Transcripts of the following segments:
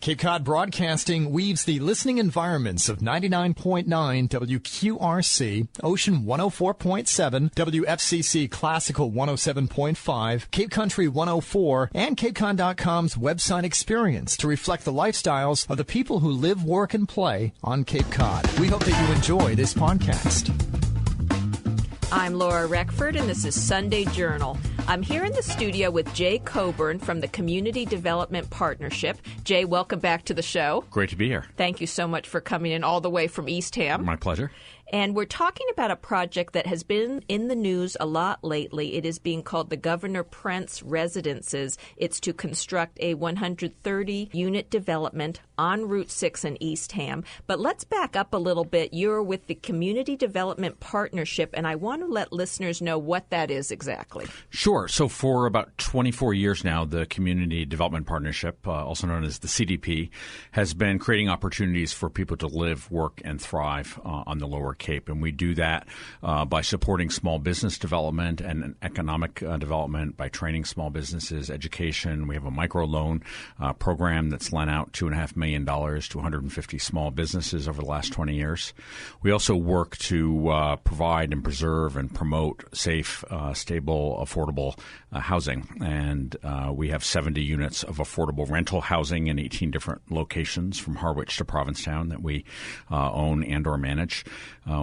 Cape Cod Broadcasting weaves the listening environments of 99.9 WQRC, Ocean 104.7, WFCC Classical 107.5, Cape Country 104, and CapeCon.com's website experience to reflect the lifestyles of the people who live, work, and play on Cape Cod. We hope that you enjoy this podcast. I'm Laura Reckford, and this is Sunday Journal. I'm here in the studio with Jay Coburn from the Community Development Partnership. Jay, welcome back to the show. Great to be here. Thank you so much for coming in all the way from Eastham. My pleasure. And we're talking about a project that has been in the news a lot lately. It is being called the Governor Prentz Residences. It's to construct a 130-unit development on Route 6 in Eastham. But let's back up a little bit. You're with the Community Development Partnership, and I want to let listeners know what that is exactly. Sure. So for about 24 years now, the Community Development Partnership, also known as the CDP, has been creating opportunities for people to live, work, and thrive on the Lower Cape. And we do that by supporting small business development and economic development, by training small businesses, education. We have a microloan program that's lent out $2.5 million to 150 small businesses over the last 20 years. We also work to provide and preserve and promote safe, stable, affordable housing. And we have 70 units of affordable rental housing in 18 different locations from Harwich to Provincetown that we own and or manage.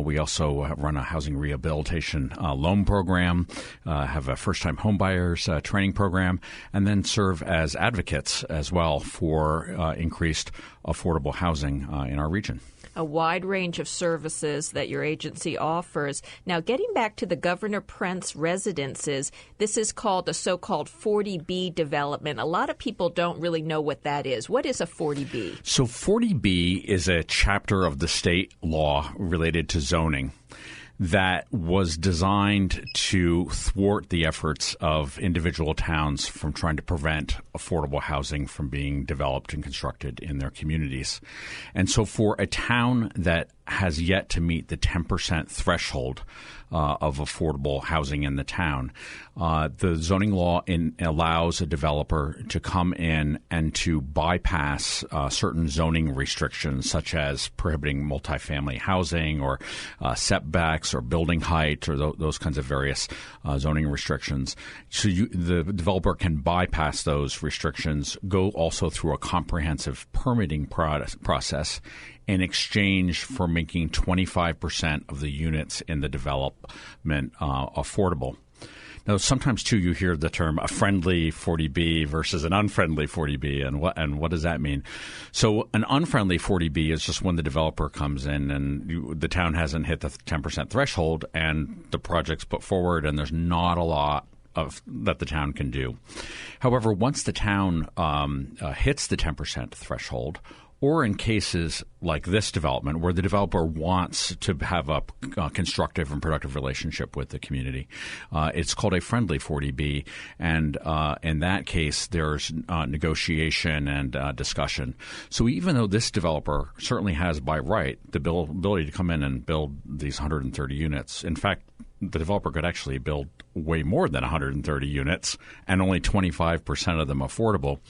We also run a housing rehabilitation loan program, have a first-time homebuyers training program, and then serve as advocates as well for increased affordable housing in our region. A wide range of services that your agency offers. Now, getting back to the Governor Prentz Residences, this is called a so-called 40B development. A lot of people don't really know what that is. What is a 40B? So 40B is a chapter of the state law related to zoning that was designed to thwart the efforts of individual towns from trying to prevent affordable housing from being developed and constructed in their communities. And so for a town that has yet to meet the 10% threshold of affordable housing in the town, the zoning law allows a developer to come in and to bypass certain zoning restrictions, such as prohibiting multifamily housing or setbacks or building height or those kinds of various zoning restrictions. So the developer can bypass those restrictions, go also through a comprehensive permitting process in exchange for making 25% of the units in the development affordable. Now, sometimes, too, you hear the term a friendly 40B versus an unfriendly 40B, and what does that mean? So an unfriendly 40B is just when the developer comes in and the town hasn't hit the 10% threshold and the project's put forward and there's not a lot that the town can do. However, once the town hits the 10% threshold, or in cases like this development where the developer wants to have a constructive and productive relationship with the community, it's called a friendly 40B. And in that case, there's negotiation and discussion. So even though this developer certainly has by right the ability to come in and build these 130 units, in fact, the developer could actually build way more than 130 units and only 25% of them affordable.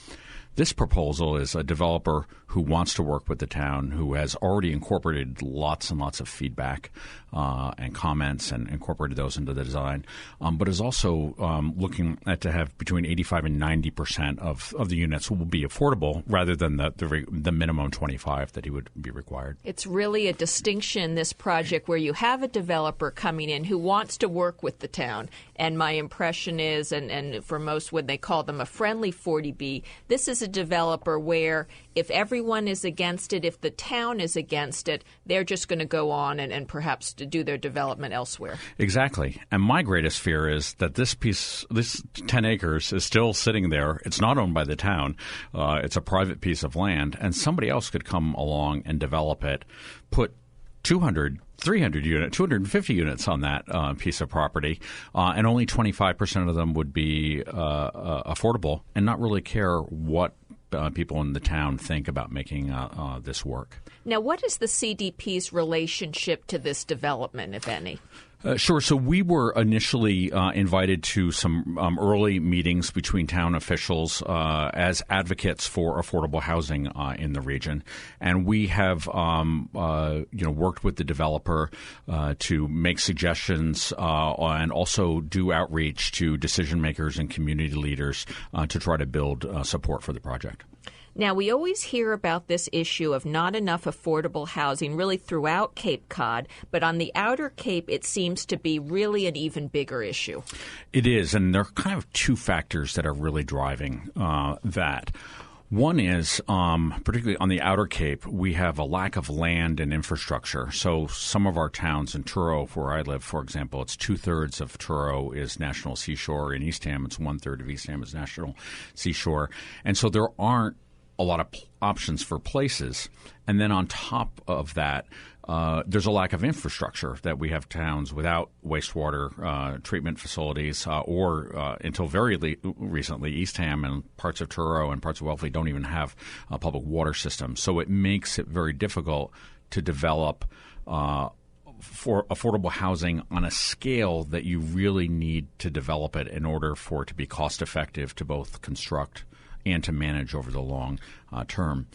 This proposal is a developer who wants to work with the town, who has already incorporated lots and lots of feedback and comments and incorporated those into the design, but is also looking at to have between 85 and 90% of the units will be affordable rather than the minimum 25 that he would be required. It's really a distinction, this project, where you have a developer coming in who wants to work with the town. And my impression is, and for most when they call them a friendly 40B, this is a developer where if everyone is against it, if the town is against it, they're just going to go on and perhaps to do their development elsewhere. Exactly. And my greatest fear is that this 10 acres is still sitting there. It's not owned by the town. It's a private piece of land, and somebody else could come along and develop it, put 200, 300 units, 250 units on that piece of property, and only 25% of them would be affordable, and not really care what people in the town think about making this work. Now, what is the CDP's relationship to this development, if any? Sure. So we were initially invited to some early meetings between town officials as advocates for affordable housing in the region, and we have worked with the developer to make suggestions and also do outreach to decision makers and community leaders to try to build support for the project. Now, we always hear about this issue of not enough affordable housing really throughout Cape Cod, but on the Outer Cape, it seems to be really an even bigger issue. It is, and there are kind of two factors that are really driving that. One is, particularly on the Outer Cape, we have a lack of land and infrastructure. So some of our towns in Truro, where I live, for example, it's 2/3 of Truro is National Seashore. In Eastham, it's 1/3 of Eastham is National Seashore. And so there aren't a lot of options for places. And then on top of that, there's a lack of infrastructure, that we have towns without wastewater treatment facilities or until very recently, Eastham and parts of Truro and parts of Wellesley don't even have a public water system. So it makes it very difficult to develop for affordable housing on a scale that you really need to develop it in order for it to be cost effective to both construct and to manage over the long term.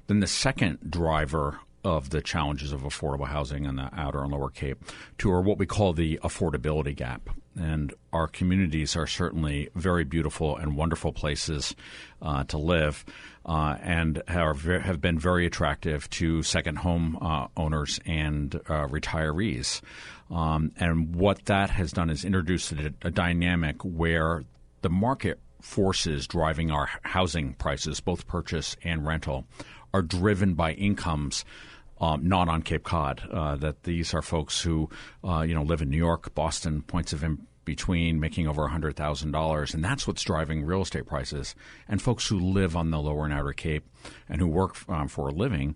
Then the second driver of the challenges of affordable housing in the Outer and Lower Cape are what we call the affordability gap. And our communities are certainly very beautiful and wonderful places to live and have been very attractive to second home owners and retirees. And what that has done is introduced a dynamic where the market forces driving our housing prices, both purchase and rental, are driven by incomes not on Cape Cod. That these are folks who live in New York, Boston, points of in between, making over $100,000, and that's what's driving real estate prices. And folks who live on the Lower and Outer Cape and who work for a living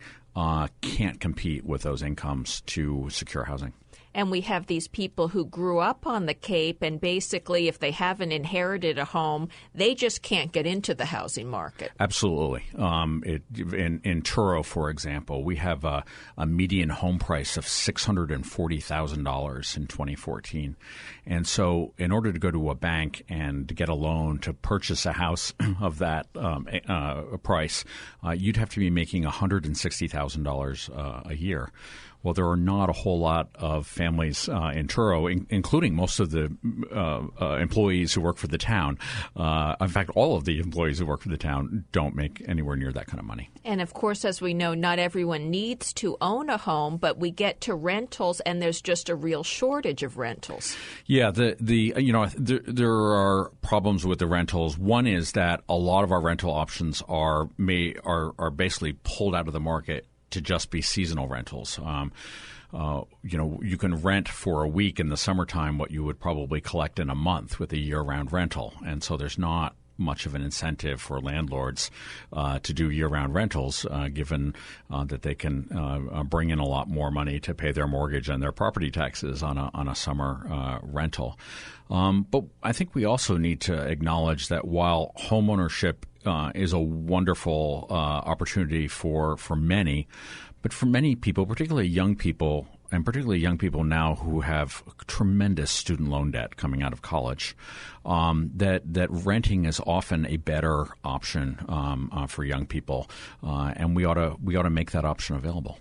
can't compete with those incomes to secure housing. And we have these people who grew up on the Cape, and basically if they haven't inherited a home, they just can't get into the housing market. Absolutely. In Truro, for example, we have a median home price of $640,000 in 2014. And so in order to go to a bank and get a loan to purchase a house of that price, you'd have to be making $160,000 a year. Well, there are not a whole lot of families in Truro, including most of the employees who work for the town. In fact, all of the employees who work for the town don't make anywhere near that kind of money. And of course, as we know, not everyone needs to own a home, but we get to rentals, and there's just a real shortage of rentals. Yeah, there are problems with the rentals. One is that a lot of our rental options are basically pulled out of the market to just be seasonal rentals. You can rent for a week in the summertime what you would probably collect in a month with a year-round rental. And so there's not much of an incentive for landlords to do year-round rentals, given that they can bring in a lot more money to pay their mortgage and their property taxes on a summer rental. But I think we also need to acknowledge that while homeownership is a wonderful opportunity for many, but for many people, particularly young people, and particularly young people now who have tremendous student loan debt coming out of college, that renting is often a better option for young people, and we ought to make that option available.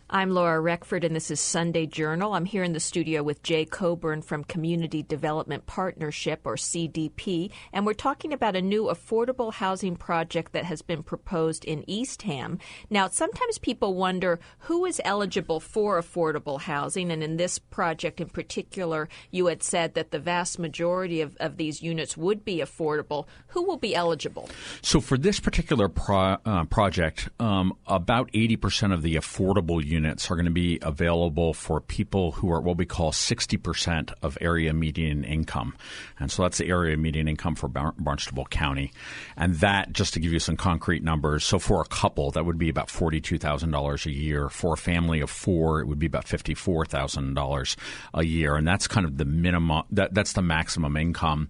I'm Laura Reckford, and this is Sunday Journal. I'm here in the studio with Jay Coburn from Community Development Partnership, or CDP, and we're talking about a new affordable housing project that has been proposed in Eastham. Now, sometimes people wonder who is eligible for affordable housing, and in this project in particular, you had said that the vast majority of these units would be affordable. Who will be eligible? So for this particular project, about 80% of the affordable units are going to be available for people who are what we call 60% of area median income. And so that's the area median income for Barnstable County. And that, just to give you some concrete numbers, so for a couple, that would be about $42,000 a year. For a family of four, it would be about $54,000 a year. And that's kind of the minimum, that's the maximum income.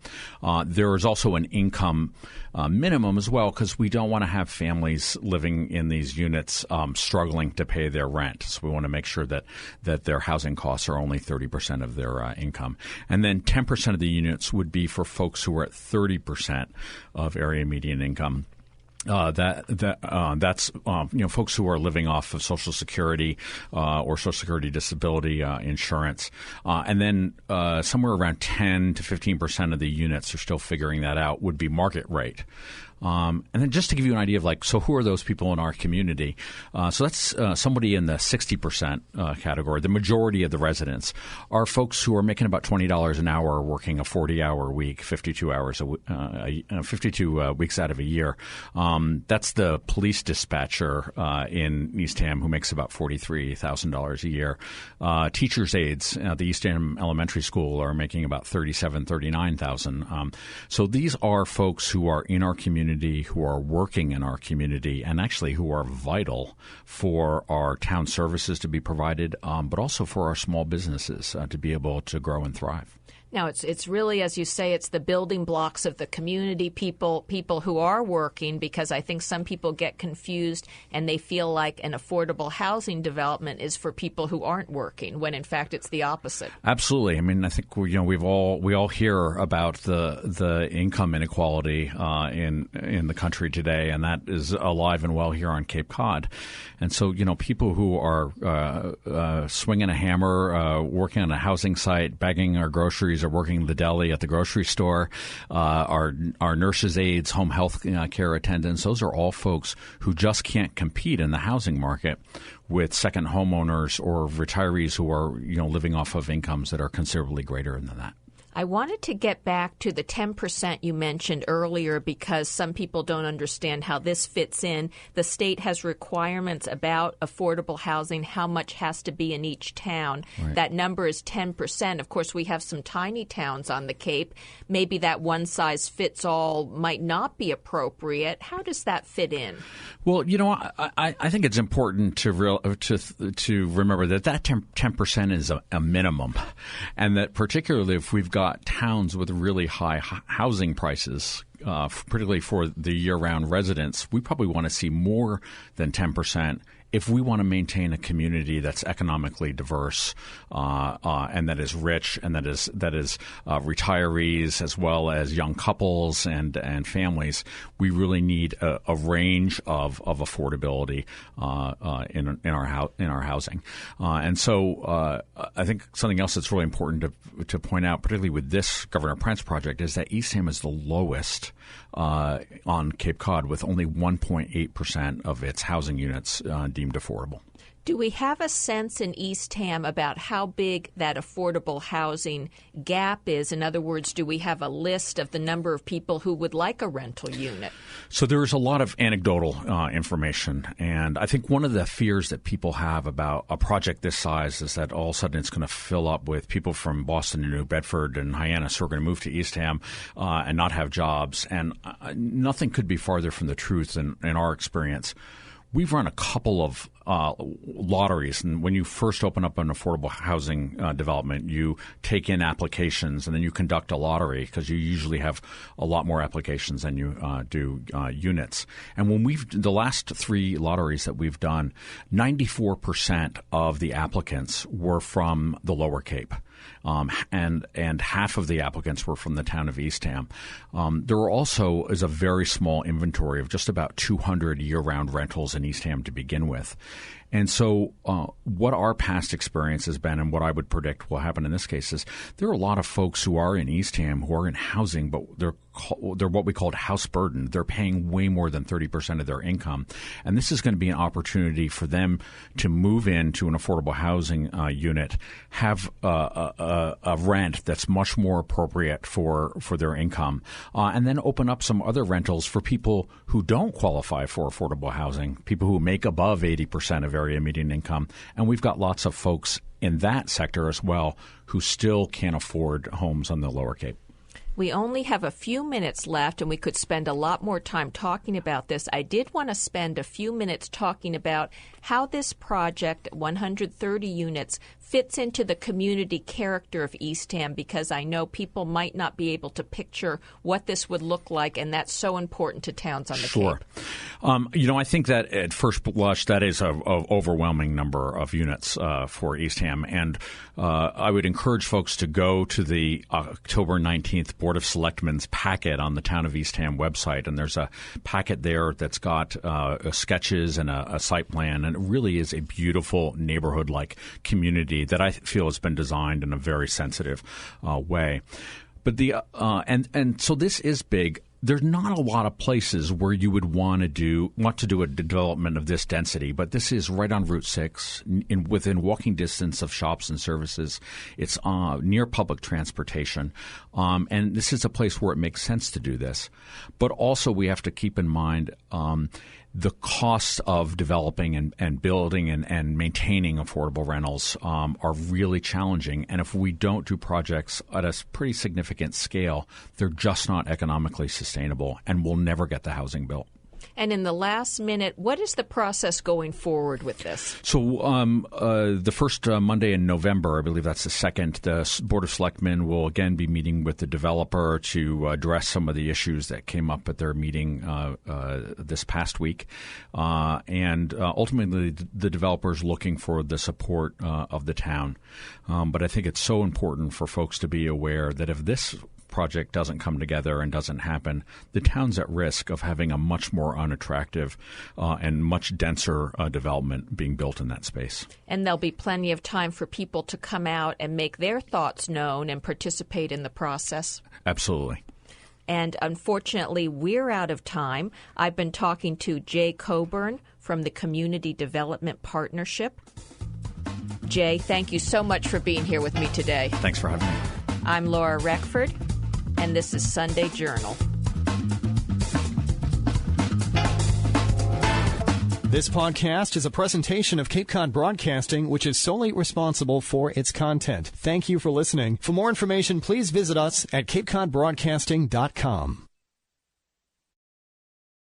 There is also an income minimum as well, because we don't want to have families living in these units struggling to pay their rent. rent. So we want to make sure that their housing costs are only 30% of their income. And then 10% of the units would be for folks who are at 30% of area median income. That's folks who are living off of Social Security or Social Security disability insurance, and then somewhere around 10 to 15% of the units are still figuring that out would be market rate. And then just to give you an idea of so who are those people in our community? So that's somebody in the 60% category. The majority of the residents are folks who are making about $20 an hour, working a 40-hour week, 52 weeks out of a year. That's the police dispatcher in Eastham who makes about $43,000 a year. Teachers' aides at the Eastham Elementary School are making about $37,000, $39,000. So these are folks who are in our community, who are working in our community, and actually who are vital for our town services to be provided, but also for our small businesses to be able to grow and thrive. Now, it's really, as you say, it's the building blocks of the community, people who are working, because I think some people get confused and they feel like an affordable housing development is for people who aren't working, when in fact it's the opposite. Absolutely. I mean, I think we all hear about the income inequality in the country today, and that is alive and well here on Cape Cod. And so, people who are swinging a hammer, working on a housing site, bagging our groceries, are working the deli at the grocery store, our nurses' aides, home health care attendants. Those are all folks who just can't compete in the housing market with second homeowners or retirees who are living off of incomes that are considerably greater than that. I wanted to get back to the 10% you mentioned earlier because some people don't understand how this fits in. The state has requirements about affordable housing, how much has to be in each town. Right. That number is 10%. Of course, we have some tiny towns on the Cape. Maybe that one-size-fits-all might not be appropriate. How does that fit in? Well, I think it's important to remember that 10% is a minimum, and that particularly if we've got towns with really high housing prices, particularly for the year-round residents, we probably want to see more than 10% if we want to maintain a community that's economically diverse and that is rich and that is retirees as well as young couples and families. We really need a range of affordability in our housing. And so I think something else that's really important to point out, particularly with this Governor Prentz project, is that Eastham is the lowest on Cape Cod, with only 1.8% of its housing units deemed affordable. Do we have a sense in Eastham about how big that affordable housing gap is? In other words, do we have a list of the number of people who would like a rental unit? So there's a lot of anecdotal information. And I think one of the fears that people have about a project this size is that all of a sudden it's going to fill up with people from Boston and New Bedford and Hyannis who are going to move to Eastham and not have jobs. And nothing could be farther from the truth in our experience. We've run a couple of lotteries, and when you first open up an affordable housing development, you take in applications and then you conduct a lottery because you usually have a lot more applications than you do units. And when the last three lotteries that we've done, 94% of the applicants were from the Lower Cape. And half of the applicants were from the town of Eastham. There also is a very small inventory of just about 200 year-round rentals in Eastham to begin with. And so what our past experience has been, and what I would predict will happen in this case, is there are a lot of folks who are in Eastham who are in housing, but they're what we called house burden. They're paying way more than 30% of their income. And this is going to be an opportunity for them to move into an affordable housing unit, have a rent that's much more appropriate for their income, and then open up some other rentals for people who don't qualify for affordable housing, people who make above 80% of area median income. And we've got lots of folks in that sector as well who still can't afford homes on the Lower Cape. We only have a few minutes left, and we could spend a lot more time talking about this. I did want to spend a few minutes talking about how this project, 130 units, fits into the community character of Eastham, because I know people might not be able to picture what this would look like, and that's so important to towns on the Cape. I think that at first blush, that is an overwhelming number of units for Eastham. And I would encourage folks to go to the October 19th Board of Selectmen's packet on the Town of Eastham website. And there's a packet there that's got sketches and a site plan. And it really is a beautiful neighborhood-like community that I feel has been designed in a very sensitive way. But so this is big. There's not a lot of places where you would want to do a development of this density, but this is right on Route 6, within walking distance of shops and services. It's near public transportation, and this is a place where it makes sense to do this. But also we have to keep in mind the costs of developing and building and maintaining affordable rentals are really challenging. And if we don't do projects at a pretty significant scale, they're just not economically sustainable, and we'll never get the housing built. And in the last minute, what is the process going forward with this? So the first Monday in November, I believe that's the 2nd, the Board of Selectmen will again be meeting with the developer to address some of the issues that came up at their meeting this past week. And ultimately, the developer is looking for the support of the town. But I think it's so important for folks to be aware that if this project doesn't come together and doesn't happen, the town's at risk of having a much more unattractive and much denser development being built in that space. And there'll be plenty of time for people to come out and make their thoughts known and participate in the process. Absolutely. And unfortunately, we're out of time. I've been talking to Jay Coburn from the Community Development Partnership. Jay, thank you so much for being here with me today. Thanks for having me. I'm Laura Reckford, and this is Sunday Journal. This podcast is a presentation of Cape Cod Broadcasting, which is solely responsible for its content. Thank you for listening. For more information, please visit us at capecodbroadcasting.com.